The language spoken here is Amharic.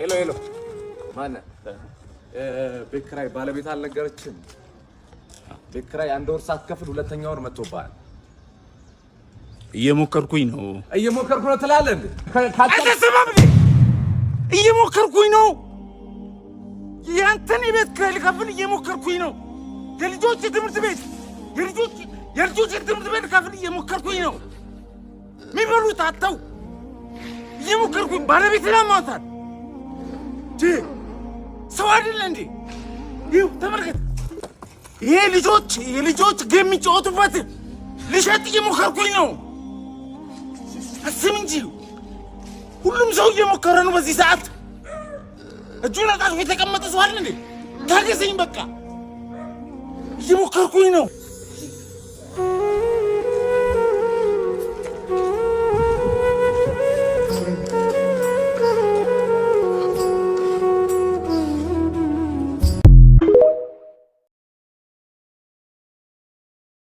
ሄሎ ማን ቤት ኪራይ ባለቤት አልነገረችም? ቤት ኪራይ አንድ ወር ሳትከፍል ሁለተኛ ወር መጥቶብሃል። እየሞከርኩኝ ነው ትላለህ እንዴ? አትሰማም እንዴ? እየሞከርኩኝ ነው። ያንተን የቤት ኪራይ ልከፍል እየሞከርኩኝ ነው። የልጆች ትምህርት ቤት ልከፍል እየሞከርኩኝ ነው። የሚበሉት አጥተው እየሞከርኩኝ ባለቤትን አሟታል። ሰው አይደለ እንዴ? ይኸው ተመልከት። ይሄ የልጆች ጌም የሚጫወቱበት ልሸጥ እየሞከርኩኝ ነው። አስብ እንጂ ሁሉም ሰው እየሞከረ ነው በዚህ ሰዓት። እጁን አጣጥፎ የተቀመጠ ሰው አይደል እንዴ? ታገሰኝ በቃ። እየሞከርኩኝ ነው።